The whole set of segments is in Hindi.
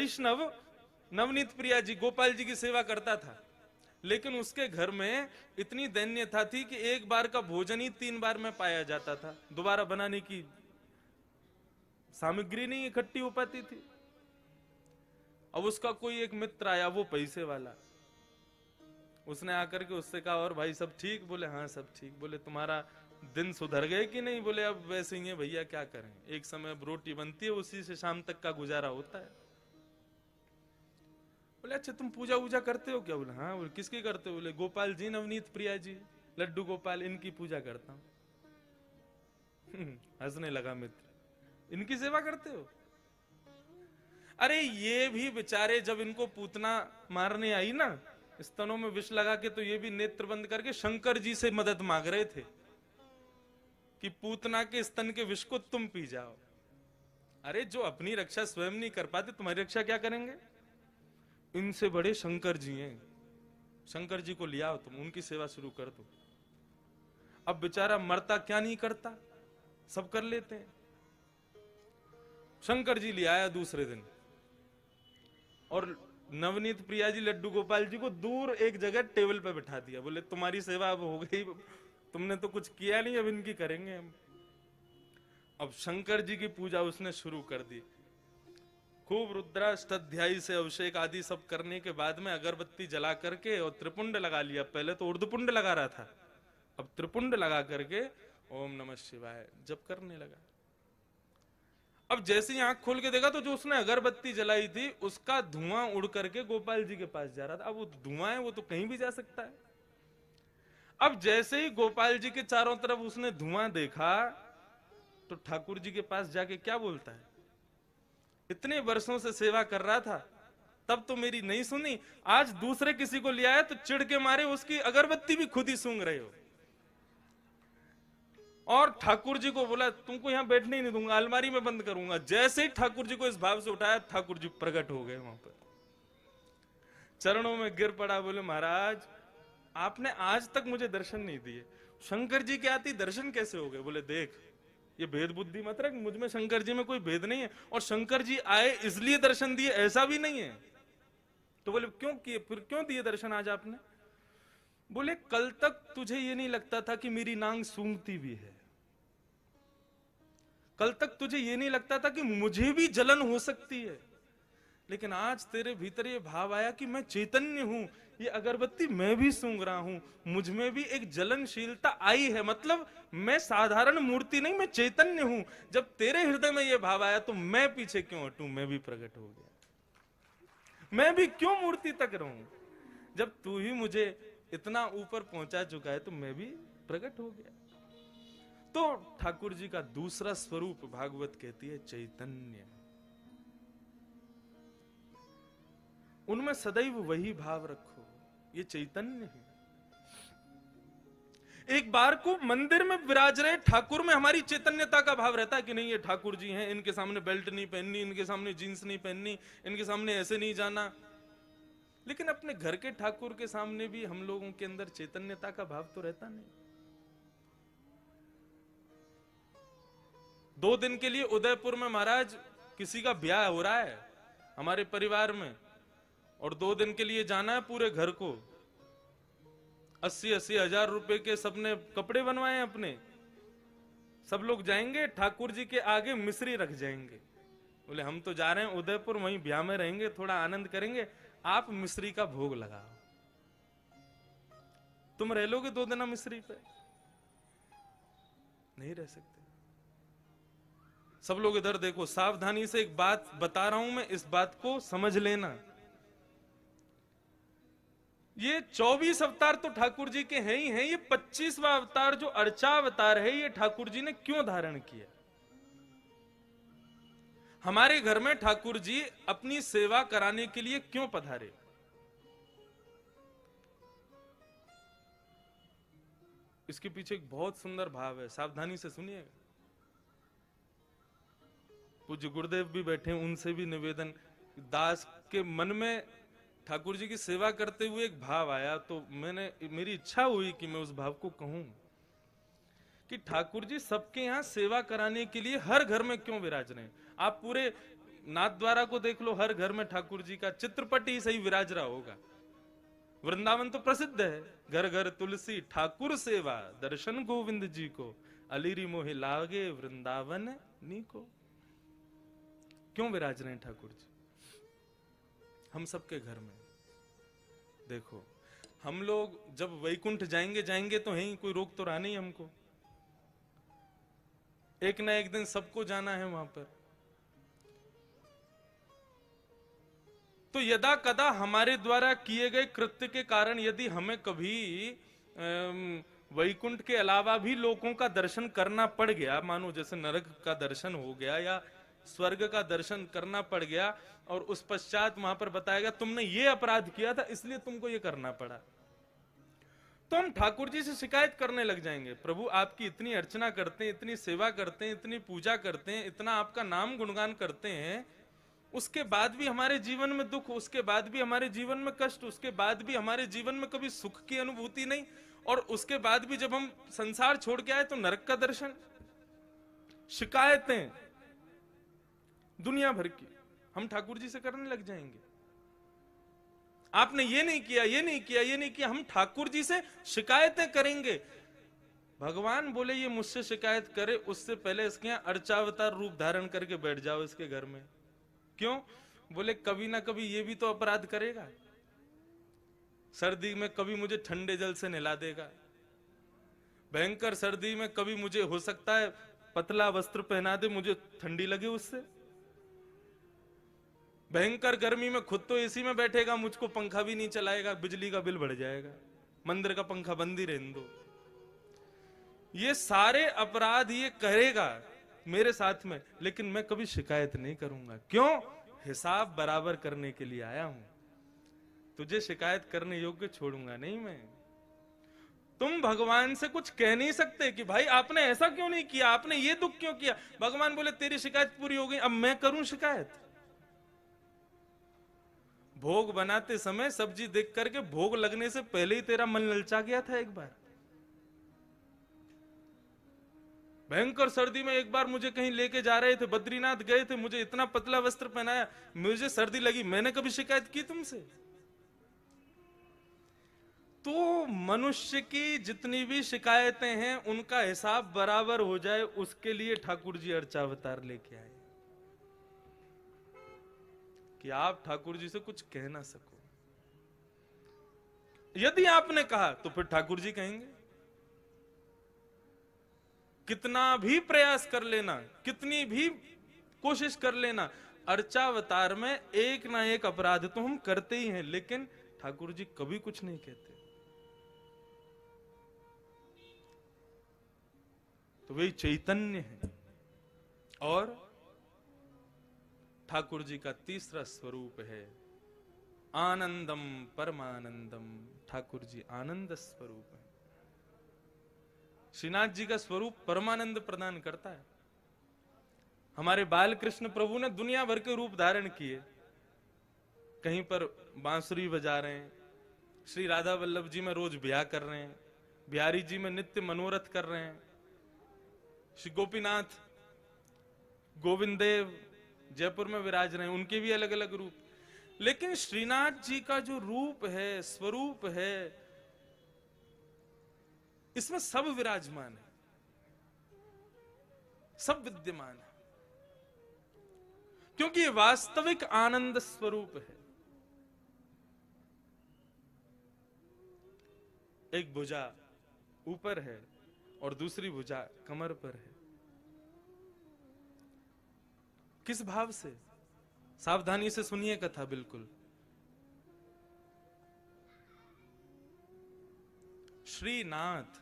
वैष्णव नवनीत प्रिया जी गोपाल जी की सेवा करता था, लेकिन उसके घर में इतनी दैन्यता थी कि एक बार का भोजन ही 3 बार में पाया जाता था, दोबारा बनाने की सामग्री नहीं इकट्ठी हो पाती थी। अब उसका कोई एक मित्र आया, वो पैसे वाला, उसने आकर के उससे कहा और भाई सब ठीक? बोले हाँ सब ठीक। बोले तुम्हारा दिन सुधर गए कि नहीं? बोले अब वैसे ही है भैया, क्या करें, एक समय अब रोटी बनती है, उसी से शाम तक का गुजारा होता है। बोले अच्छा तुम पूजा वूजा करते हो क्या? बोले हाँ। बोले किसकी करते हो? बोले गोपाल जी, नवनीत प्रिया जी, लड्डू गोपाल, इनकी पूजा करता हूं। हंसने लगा मित्र, इनकी सेवा करते हो? अरे ये भी बेचारे जब इनको पूतना मारने आई ना, स्तनों में विष लगा के, तो ये भी नेत्र बंद करके शंकर जी से मदद मांग रहे थे कि पूतना के स्तन के विष को तुम पी जाओ। अरे जो अपनी रक्षा स्वयं नहीं कर पाते, तुम्हारी रक्षा क्या करेंगे? इनसे बड़े शंकर जी हैं, शंकर जी को लिया तुम, उनकी सेवा शुरू कर दो। अब बेचारा मरता क्या नहीं करता, सब कर लेते हैं। शंकर जी ले आया दूसरे दिन, और नवनीत प्रिया जी लड्डू गोपाल जी को दूर एक जगह टेबल पे बिठा दिया। बोले तुम्हारी सेवा अब हो गई, तुमने तो कुछ किया नहीं, अब इनकी करेंगे हम। अब शंकर जी की पूजा उसने शुरू कर दी, खूब रुद्राष्टाध्यायी से अभिषेक आदि सब करने के बाद में अगरबत्ती जला करके और त्रिपुंड लगा लिया। पहले तो ऊर्ध्वपुंड लगा रहा था, अब त्रिपुंड लगा करके ओम नमः शिवाय जप करने लगा। अब जैसे ही आंख खोल के देखा तो जो उसने अगरबत्ती जलाई थी उसका धुआं उड़ करके गोपाल जी के पास जा रहा था। अब वो धुआं है, वो तो कहीं भी जा सकता है। अब जैसे ही गोपाल जी के चारों तरफ उसने धुआं देखा तो ठाकुर जी के पास जाके क्या बोलता है, इतने वर्षों से सेवा कर रहा था, तब तो मेरी नहीं सुनी, आज दूसरे किसी को ले आया तो चिढ़ के मारे उसकी अगरबत्ती भी खुद ही सूंघ रहे हो। और ठाकुर जी को बोला तुमको यहां बैठने ही नहीं दूंगा, अलमारी में बंद करूंगा। जैसे ही ठाकुर जी को इस भाव से उठाया, ठाकुर जी प्रकट हो गए वहां पर, चरणों में गिर पड़ा। बोले महाराज आपने आज तक मुझे दर्शन नहीं दिए, शंकर जी के आती दर्शन कैसे हो गए? बोले देख ये भेद बुद्धि मत रख, मुझ में शंकर जी में कोई भेद नहीं है, और शंकर जी आए इसलिए दर्शन दिए ऐसा भी नहीं है। तो बोले क्यों किए, फिर क्यों दिए दर्शन आज आपने? बोले कल तक तुझे ये नहीं लगता था कि मेरी नांग सूंघती भी है, कल तक तुझे ये नहीं लगता था कि मुझे भी जलन हो सकती है, लेकिन आज तेरे भीतर ये भाव आया कि मैं चैतन्य हूं, ये अगरबत्ती मैं भी सूंघ रहा हूं, मुझ में भी एक जलनशीलता आई है, मतलब मैं साधारण मूर्ति नहीं, मैं चैतन्य हूं। जब तेरे हृदय में ये भाव आया तो मैं पीछे क्यों हटूं, मैं भी प्रकट हो गया, मैं भी क्यों मूर्ति तक रहूं? जब तू ही मुझे इतना ऊपर पहुंचा चुका है तो मैं भी प्रकट हो गया। तो ठाकुर जी का दूसरा स्वरूप भागवत कहती है चैतन्य, उनमें सदैव वही भाव रखो, ये चैतन्य है। एक बार को मंदिर में विराज रहे ठाकुर में हमारी चैतन्यता का भाव रहता है कि नहीं ये ठाकुर जी हैं, इनके सामने बेल्ट नहीं पहननी, इनके सामने जींस नहीं पहननी, इनके सामने ऐसे नहीं जाना। लेकिन अपने घर के ठाकुर के सामने भी हम लोगों के अंदर चैतन्यता का भाव तो रहता नहीं। 2 दिन के लिए उदयपुर में महाराज किसी का ब्याह हो रहा है हमारे परिवार में, और 2 दिन के लिए जाना है पूरे घर को। 80-80 हजार रुपए के सबने कपड़े बनवाए अपने, सब लोग जाएंगे, ठाकुर जी के आगे मिश्री रख जाएंगे। बोले हम तो जा रहे हैं उदयपुर, वहीं ब्याह में रहेंगे, थोड़ा आनंद करेंगे, आप मिश्री का भोग लगाओ। तुम रह लोगे 2 दिन मिश्री पे? नहीं रह सकते। सब लोग इधर देखो, सावधानी से एक बात बता रहा हूं मैं, इस बात को समझ लेना। ये 24 अवतार तो ठाकुर जी के हैं ही हैं, ये 25वां अवतार जो अर्चा अवतार है, ये ठाकुर जी ने क्यों धारण किया? हमारे घर में ठाकुर जी अपनी सेवा कराने के लिए क्यों पधारे? इसके पीछे एक बहुत सुंदर भाव है, सावधानी से सुनिएगा। पूज्य गुरुदेव भी बैठे, उनसे भी निवेदन, दास के मन में ठाकुर जी की सेवा करते हुए एक भाव आया, तो मेरी इच्छा हुई कि मैं उस भाव को कहूं कि ठाकुर जी सबके यहां सेवा कराने के लिए हर घर में क्यों विराज रहे हैं। आप पूरे नाथ द्वारा को देख लो, हर घर में ठाकुर जी का चित्रपट ही सही विराज रहा होगा। वृंदावन तो प्रसिद्ध है, घर घर तुलसी ठाकुर सेवा, दर्शन गोविंद जी को, अलीरी मोहे लागे वृंदावन नी को। क्यों विराज रहे हैं ठाकुर जी हम सबके घर में? देखो, हम लोग जब वैकुंठ जाएंगे तो है, कोई रोक तो रहा नहीं हमको। एक ना एक दिन सबको जाना है वहां पर। तो यदा कदा हमारे द्वारा किए गए कृत्य के कारण यदि हमें कभी वैकुंठ के अलावा भी लोगों का दर्शन करना पड़ गया, मानो जैसे नरक का दर्शन हो गया या स्वर्ग का दर्शन करना पड़ गया, और उस पश्चात वहां पर बताया गया तुमने ये अपराध किया था इसलिए तुमको ये करना पड़ा, तो हम ठाकुर जी से शिकायत करने लग जाएंगे। प्रभु आपकी इतनी अर्चना करते हैं, इतनी सेवा करते हैं, इतनी पूजा करते हैं, इतना आपका नाम गुणगान करते हैं, उसके बाद भी हमारे जीवन में दुख, उसके बाद भी हमारे जीवन में कष्ट, उसके बाद भी हमारे जीवन में कभी सुख की अनुभूति नहीं, और उसके बाद भी जब हम संसार छोड़ के आए तो नरक का दर्शन। शिकायतें दुनिया भर की हम ठाकुर जी से करने लग जाएंगे। आपने ये नहीं किया, ये नहीं किया, ये नहीं किया, हम ठाकुर जी से शिकायतें करेंगे। भगवान बोले ये मुझसे शिकायत करे उससे पहले इसके यहां अर्चावतार रूप धारण करके बैठ जाओ इसके घर में। क्यों? बोले कभी ना कभी ये भी तो अपराध करेगा। सर्दी में कभी मुझे ठंडे जल से नहला देगा, भयंकर सर्दी में कभी मुझे हो सकता है पतला वस्त्र पहना दे, मुझे ठंडी लगे उससे। भयंकर गर्मी में खुद तो एसी में बैठेगा, मुझको पंखा भी नहीं चलाएगा, बिजली का बिल बढ़ जाएगा, मंदिर का पंखा बंद ही रहने दो। ये सारे अपराध ये करेगा मेरे साथ में, लेकिन मैं कभी शिकायत नहीं करूंगा। क्यों? हिसाब बराबर करने के लिए आया हूं, तुझे शिकायत करने योग्य छोड़ूंगा नहीं मैं। तुम भगवान से कुछ कह नहीं सकते कि भाई आपने ऐसा क्यों नहीं किया, आपने ये दुख क्यों किया। भगवान बोले तेरी शिकायत पूरी हो गई, अब मैं करूं शिकायत। भोग बनाते समय सब्जी देख करके भोग लगने से पहले ही तेरा मन ललचा गया था। एक बार भयंकर सर्दी में एक बार मुझे कहीं लेके जा रहे थे, बद्रीनाथ गए थे, मुझे इतना पतला वस्त्र पहनाया, मुझे सर्दी लगी, मैंने कभी शिकायत की तुमसे? तो मनुष्य की जितनी भी शिकायतें हैं उनका हिसाब बराबर हो जाए, उसके लिए ठाकुर जी अर्चावतार लेके आए कि आप ठाकुर जी से कुछ कह ना सको। यदि आपने कहा तो फिर ठाकुर जी कहेंगे। कितना भी प्रयास कर लेना, कितनी भी कोशिश कर लेना, अर्चावतार में एक ना एक अपराध तो हम करते ही हैं, लेकिन ठाकुर जी कभी कुछ नहीं कहते। तो वही चैतन्य है। और ठाकुर जी का तीसरा स्वरूप है आनंदम परमानंदम। ठाकुर जी आनंद स्वरूप है। श्रीनाथ जी का स्वरूप परमानंद प्रदान करता है। हमारे बाल कृष्ण प्रभु ने दुनिया भर के रूप धारण किए, कहीं पर बांसुरी बजा रहे हैं, श्री राधा वल्लभ जी में रोज ब्याह कर रहे हैं, बिहारी जी में नित्य मनोरथ कर रहे हैं, श्री गोपीनाथ गोविंद देव जयपुर में विराज रहे हैं, उनके भी अलग अलग रूप। लेकिन श्रीनाथ जी का जो रूप है, स्वरूप है, इसमें सब विराजमान है, सब विद्यमान है, क्योंकि ये वास्तविक आनंद स्वरूप है। एक भुजा ऊपर है और दूसरी भुजा कमर पर है। किस भाव से? सावधानी से सुनिए कथा बिल्कुल। श्रीनाथ,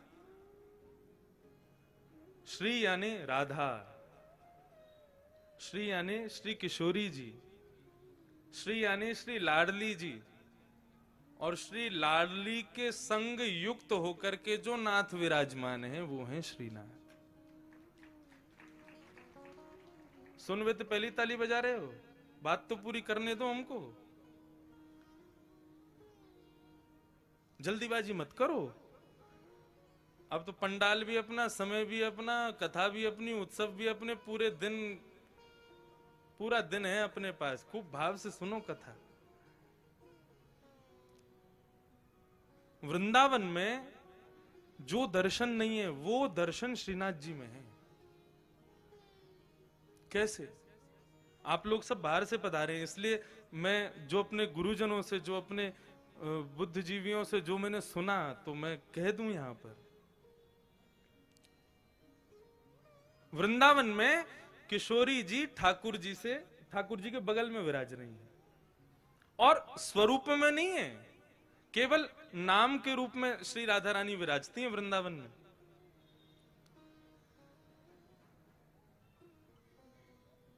श्री यानी राधा, श्री यानी श्री किशोरी जी, श्री यानी श्री लाडली जी, और श्री लाडली के संग युक्त होकर के जो नाथ विराजमान है वो है श्रीनाथ। सुन तो पहली ताली बजा रहे हो, बात तो पूरी करने दो हमको, जल्दीबाजी मत करो। अब तो पंडाल भी अपना, समय भी अपना, कथा भी अपनी, उत्सव भी अपने, पूरे दिन पूरा दिन है अपने पास, खूब भाव से सुनो कथा। वृंदावन में जो दर्शन नहीं है वो दर्शन श्रीनाथ जी में है। कैसे? आप लोग सब बाहर से पधारे हैं, इसलिए मैं जो अपने गुरुजनों से, जो अपने बुद्धिजीवियों से जो मैंने सुना, तो मैं कह दूं यहां पर। वृंदावन में किशोरी जी ठाकुर जी से, ठाकुर जी के बगल में विराज रही है, और स्वरूप में नहीं है, केवल नाम के रूप में श्री राधा रानी विराजती हैं वृंदावन में।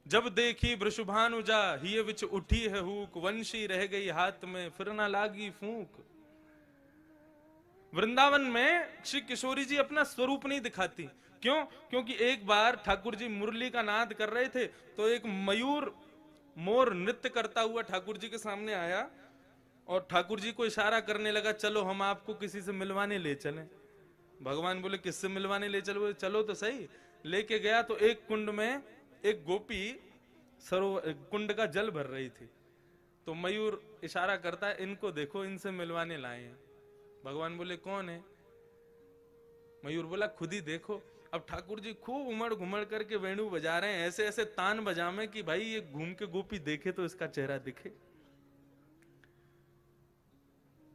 जब देखी वृषभानुजा हिय विच उठी है हुक, वंशी रह गई हाथ में फिर ना लागी फूंक। वृंदावन में श्री किशोरी जी अपना स्वरूप नहीं दिखाती। क्यों? क्योंकि एक बार ठाकुर जी मुरली का नाद कर रहे थे, तो एक मयूर मोर नृत्य करता हुआ ठाकुर जी के सामने आया और ठाकुर जी को इशारा करने लगा, चलो हम आपको किसी से मिलवाने ले चलें। भगवान बोले किससे मिलवाने ले चलो? चलो तो सही। लेके गया तो एक कुंड में एक गोपी सरोवर कुंड का जल भर रही थी, तो मयूर इशारा करता है, इनको देखो, इनसे मिलवाने लाए हैं। भगवान बोले कौन है? मयूर बोला खुद ही देखो। अब ठाकुर जी खूब उमड़ घुमड़ करके वेणु बजा रहे हैं, ऐसे ऐसे तान बजामे कि भाई ये घूम के गोपी देखे तो इसका चेहरा दिखे।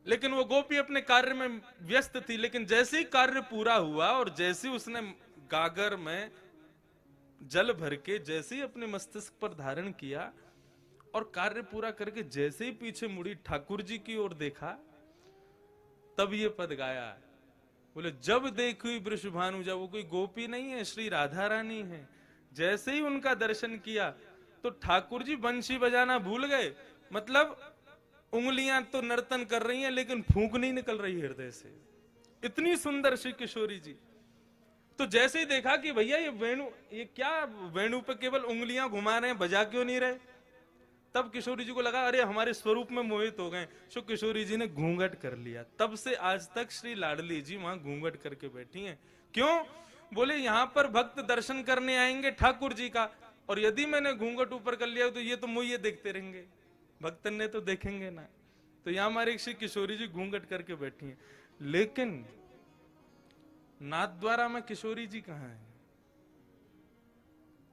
लेकिन वो गोपी अपने कार्य में व्यस्त थी। लेकिन जैसे ही कार्य पूरा हुआ और जैसे ही उसने गागर में जल भर के जैसे ही अपने मस्तिष्क पर धारण किया और कार्य पूरा करके जैसे ही पीछे मुड़ी ठाकुर जी की ओर देखा, तब ये पद गाया। बोले जब देखी वृषभानुजा, वो कोई गोपी नहीं है, श्री राधा रानी है। जैसे ही उनका दर्शन किया तो ठाकुर जी बंशी बजाना भूल गए। मतलब उंगलियां तो नर्तन कर रही हैं लेकिन फूंक नहीं निकल रही हृदय से, इतनी सुंदर श्री किशोरी जी। तो जैसे ही देखा कि भैया ये वेणु, ये क्या वेणु पे केवल उंगलियां घुमा रहे हैं, बजा क्यों नहीं रहे, तब किशोरी जी को लगा अरे हमारे स्वरूप में मोहित हो गए। सो किशोरी जी ने घूंघट कर लिया। तब से आज तक श्री लाडली जी वहां घूंघट करके बैठी हैं। क्यों? बोले यहां पर भक्त दर्शन करने आएंगे ठाकुर जी का, और यदि मैंने घूंघट ऊपर कर लिया तो ये तो मुझे देखते रहेंगे, भक्तन ने तो देखेंगे ना। तो यहां हमारी श्री किशोरी जी घूंघट करके बैठी हैं। लेकिन नाथद्वारा में किशोरी जी कहां है?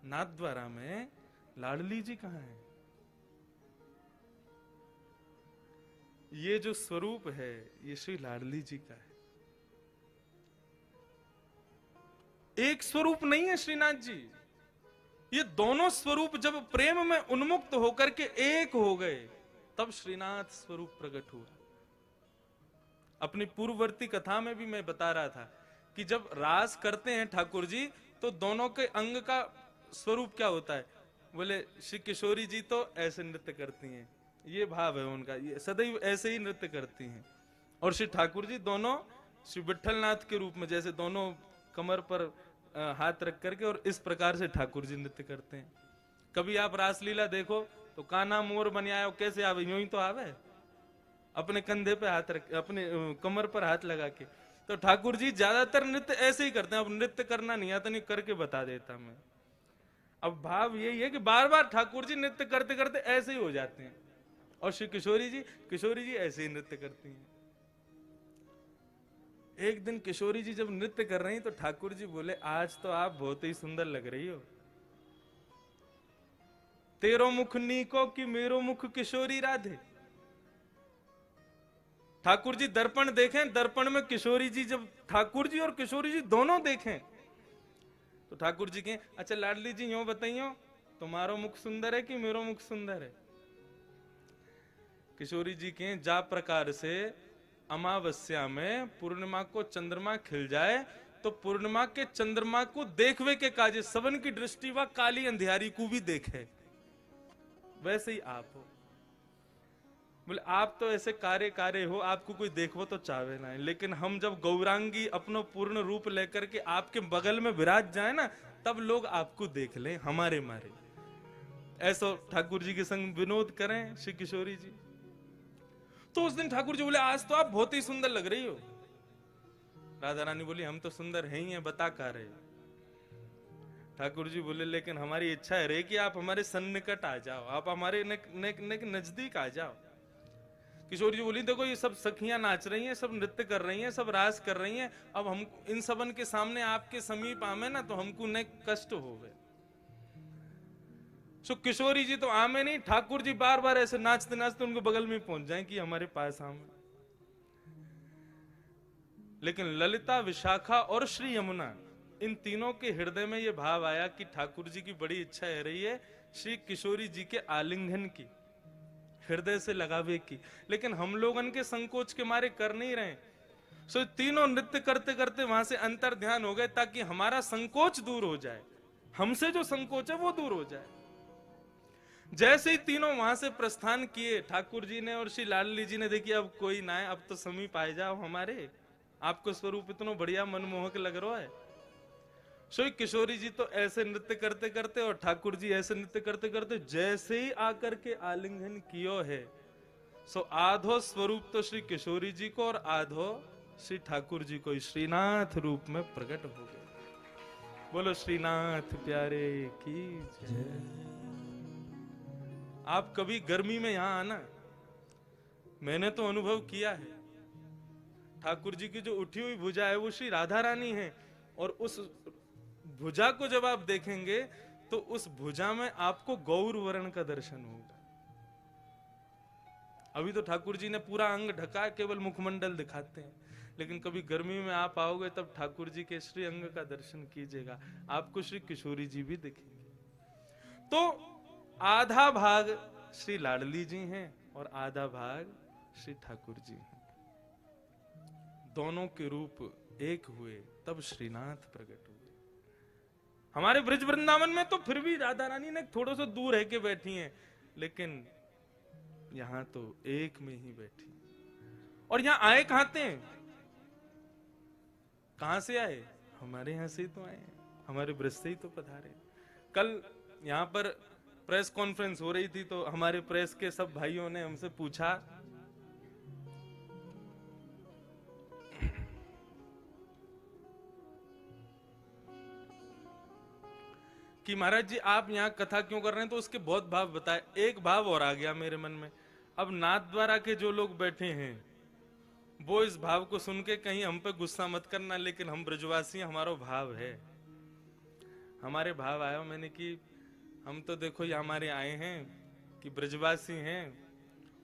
नाथद्वारा में लाडली जी कहां है? ये जो स्वरूप है ये श्री लाडली जी का है। एक स्वरूप नहीं है श्रीनाथ जी। ये दोनों स्वरूप जब प्रेम में उन्मुक्त होकर के एक हो गए, तब श्रीनाथ स्वरूप प्रकट हुआ। अपनी पूर्ववर्ती कथा में भी मैं बता रहा था कि जब रास करते हैं ठाकुर जी, तो दोनों के अंग का स्वरूप क्या होता है? बोले श्री किशोरी जी तो ऐसे नृत्य करती हैं, ये भाव है उनका, ये सदैव ऐसे ही नृत्य करती हैं। और श्री ठाकुर जी दोनों श्री विठलनाथ के रूप में, जैसे दोनों कमर पर हाथ रख करके और इस प्रकार से ठाकुर जी नृत्य करते हैं। कभी आप रासलीला देखो तो कान्हा मोर बन आयो, कैसे आवे? यूं ही तो आवे, अपने कंधे पे हाथ रख, अपने कमर पर हाथ लगा के। तो ठाकुर जी ज्यादातर नृत्य ऐसे ही करते हैं। अब नृत्य करना नहीं आता, नहीं करके बता देता मैं। अब भाव यही है कि बार बार ठाकुर जी नृत्य करते करते ऐसे ही हो जाते हैं, और श्री किशोरी जी ऐसे ही नृत्य करती हैं। एक दिन किशोरी जी जब नृत्य कर रही तो ठाकुर जी बोले आज तो आप बहुत ही सुंदर लग रही हो, तेरो मुख नीको कि मेरो मुख किशोरी राधे। ठाकुर जी दर्पण देखें, दर्पण में किशोरी जी, जब ठाकुर जी और किशोरी जी दोनों देखें तो ठाकुर जी कहें अच्छा लाडली जी यूं बताइयो, तुम्हारो मुख सुंदर है कि मेरो मुख सुंदर है? किशोरी जी कहें जा प्रकार से अमावस्या में पूर्णिमा को चंद्रमा खिल जाए तो पूर्णिमा के चंद्रमा को देखवे के काजे सबन की दृष्टि व काली अंधियारी को भी देखे, वैसे ही आप हो। बोले आप तो ऐसे कार्य हो, आपको कोई देखो तो चाहे ना। लेकिन हम जब गौरांगी अपनो पूर्ण रूप लेकर के आपके बगल में विराज जाए ना, तब लोग आपको देख लें हमारे मारे। ऐसा ठाकुर जी के संग विनोद करें श्री किशोरी जी। तो उस दिन ठाकुर जी बोले आज तो आप बहुत ही सुंदर लग रही हो। राधा रानी बोली हम तो सुंदर हैं ही हैं, बता का रहे। ठाकुर जी बोले लेकिन हमारी इच्छा है रे कि आप हमारे सन्निकट आ जाओ, आप हमारे नजदीक आ जाओ। किशोरी जी बोली देखो ये सब सखियां नाच रही हैं, सब नृत्य कर रही हैं, सब रास कर रही हैं, अब हम इन सबन के सामने आपके समीप आमे ना तो हमको न कष्ट होवे। सो किशोरी जी तो आमे नहीं, ठाकुर जी बार बार ऐसे नाचते नाचते उनके बगल में पहुंच जाए कि हमारे पास आमे। लेकिन ललिता, विशाखा और श्री यमुना, इन तीनों के हृदय में यह भाव आया कि ठाकुर जी की बड़ी इच्छा है रही है श्री किशोरी जी के आलिंगन की, हृदय से लगावे की, लेकिन हम लोगन के संकोच के मारे कर नहीं रहे। सो तीनों नृत्य करते करते वहां से अंतर ध्यान हो गए ताकि हमारा संकोच दूर हो जाए, हमसे जो संकोच है वो दूर हो जाए। जैसे ही तीनों वहां से प्रस्थान किए, ठाकुर जी ने और श्री लाडली जी ने देखी अब कोई ना है, अब तो समीप आ जाओ हमारे, आपको स्वरूप इतना बढ़िया मनमोहक लग रहा है। सो किशोरी जी तो ऐसे नृत्य करते करते और ठाकुर जी ऐसे नृत्य करते करते जैसे ही आकर के आलिंगन कियो है, सो आधो स्वरूप तो श्री किशोरी जी को और आधो श्री ठाकुर जी को श्रीनाथ रूप में प्रकट हो गए। बोलो श्रीनाथ प्यारे की जय। आप कभी गर्मी में यहां आना, मैंने तो अनुभव किया है। ठाकुर जी की जो उठी हुई भुजा है वो श्री राधा रानी है, और उस भुजा को जब आप देखेंगे तो उस भुजा में आपको गौर वर्ण का दर्शन होगा। अभी तो ठाकुर जी ने पूरा अंग ढका, केवल मुखमंडल दिखाते हैं, लेकिन कभी गर्मी में आप आओगे तब ठाकुर जी के श्री अंग का दर्शन कीजिएगा, आपको श्री किशोरी जी भी दिखेंगे। तो आधा भाग श्री लाडली जी हैं और आधा भाग श्री ठाकुर जी हैं, दोनों के रूप एक हुए तब श्रीनाथ प्रकट हुए। हमारे ब्रज वृंदावन में तो फिर भी राधा रानी ने थोड़ा सा दूर है के बैठी हैं, लेकिन यहां तो एक में ही बैठी। और यहां आए कहां थे, कहां से आए, हमारे यहां से ही तो आए, हमारे ब्रज से ही तो पधारे। कल यहां पर प्रेस कॉन्फ्रेंस हो रही थी तो हमारे प्रेस के सब भाइयों ने हमसे पूछा कि महाराज जी आप यहाँ कथा क्यों कर रहे हैं, तो उसके बहुत भाव बताए। एक भाव और आ गया मेरे मन में, अब नाथ द्वारा के जो लोग बैठे हैं वो इस भाव को सुन के कहीं हम पे गुस्सा मत करना, लेकिन हम ब्रजवासी हमारा भाव है, हमारे भाव आया। मैंने कि हम तो देखो ये हमारे आए हैं कि ब्रजवासी हैं,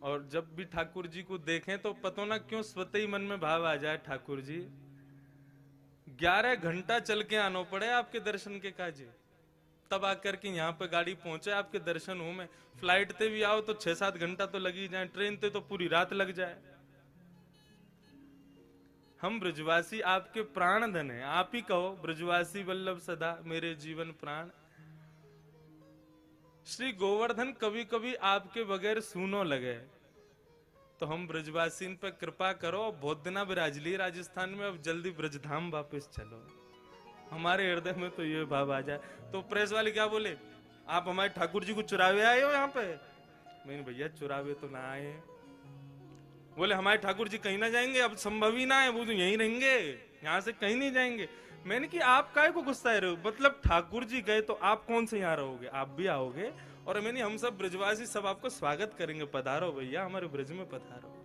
और जब भी ठाकुर जी को देखें तो पता ना क्यों स्वतः ही मन में भाव आ जाए, ठाकुर जी 11 घंटा चल के आना पड़े आपके दर्शन के काजे, तब आकर के यहाँ पे गाड़ी पहुंचे आपके दर्शन हो में। फ्लाइट ते भी आओ तो 6-7 घंटा तो लग ही जाए, ट्रेन ते तो पूरी रात लग जाए। हम ब्रजवासी आपके प्राण धन है, आप ही कहो ब्रजवासी वल्लभ सदा मेरे जीवन प्राण। श्री गोवर्धन कभी कभी आपके बगैर सूनो लगे, तो हम ब्रजवासी पे कृपा करो, बहुत दिना विराज ली राजस्थान में, अब जल्दी ब्रजधाम वापस चलो। हमारे हृदय में तो ये भाव आ जाए। तो प्रेस वाले क्या बोले, आप हमारे ठाकुर जी को चुरावे आए हो यहाँ पे? मैंने भैया चुरावे तो ना आए। बोले हमारे ठाकुर जी कहीं ना जाएंगे, अब संभव ही ना है, वो तो यहीं रहेंगे, यहाँ से कहीं नहीं जाएंगे। मैंने कि आप काहे को गुस्सा रहे हो, मतलब ठाकुर जी गए तो आप कौन से यहाँ रहोगे, आप भी आओगे। और मैंने हम सब ब्रजवासी सब आपको स्वागत करेंगे, पधारो भैया हमारे ब्रज में पधारो।